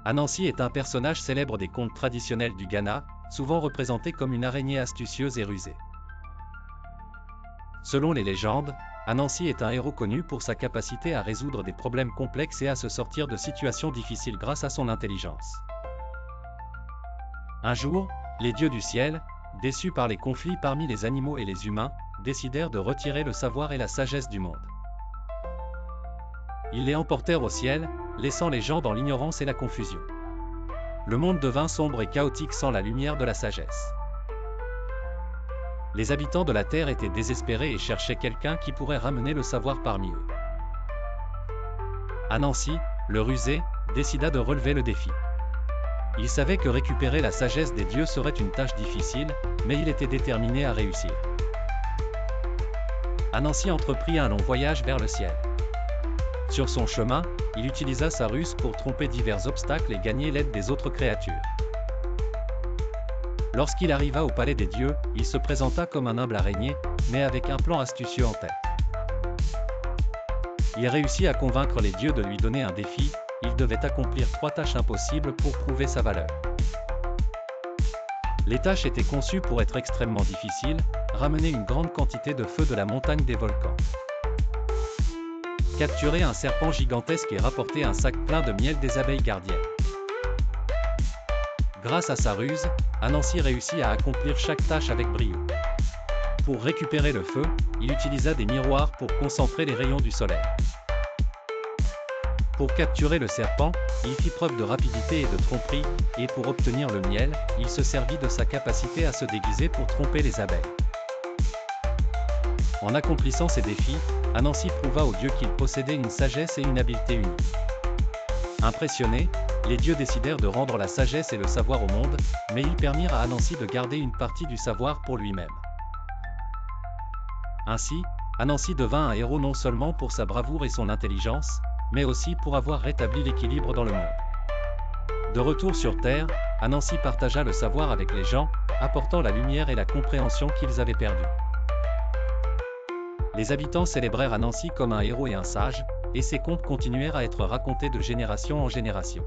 Anansi est un personnage célèbre des contes traditionnels du Ghana, souvent représenté comme une araignée astucieuse et rusée. Selon les légendes, Anansi est un héros connu pour sa capacité à résoudre des problèmes complexes et à se sortir de situations difficiles grâce à son intelligence. Un jour, les dieux du ciel, déçus par les conflits parmi les animaux et les humains, décidèrent de retirer le savoir et la sagesse du monde. Ils les emportèrent au ciel, laissant les gens dans l'ignorance et la confusion. Le monde devint sombre et chaotique sans la lumière de la sagesse. Les habitants de la terre étaient désespérés et cherchaient quelqu'un qui pourrait ramener le savoir parmi eux. Anansi, le rusé, décida de relever le défi. Il savait que récupérer la sagesse des dieux serait une tâche difficile, mais il était déterminé à réussir. Anansi entreprit un long voyage vers le ciel. Sur son chemin, il utilisa sa ruse pour tromper divers obstacles et gagner l'aide des autres créatures. Lorsqu'il arriva au palais des dieux, il se présenta comme un humble araignée, mais avec un plan astucieux en tête. Il réussit à convaincre les dieux de lui donner un défi, il devait accomplir 3 tâches impossibles pour prouver sa valeur. Les tâches étaient conçues pour être extrêmement difficiles, ramener une grande quantité de feu de la montagne des volcans. Capturer un serpent gigantesque et rapporter un sac plein de miel des abeilles gardiennes. Grâce à sa ruse, Anansi réussit à accomplir chaque tâche avec brio. Pour récupérer le feu, il utilisa des miroirs pour concentrer les rayons du soleil. Pour capturer le serpent, il fit preuve de rapidité et de tromperie, et pour obtenir le miel, il se servit de sa capacité à se déguiser pour tromper les abeilles. En accomplissant ces défis, Anansi prouva aux dieux qu'il possédait une sagesse et une habileté uniques. Impressionnés, les dieux décidèrent de rendre la sagesse et le savoir au monde, mais ils permirent à Anansi de garder une partie du savoir pour lui-même. Ainsi, Anansi devint un héros non seulement pour sa bravoure et son intelligence, mais aussi pour avoir rétabli l'équilibre dans le monde. De retour sur Terre, Anansi partagea le savoir avec les gens, apportant la lumière et la compréhension qu'ils avaient perdues. Les habitants célébrèrent Anansi comme un héros et un sage, et ses contes continuèrent à être racontés de génération en génération.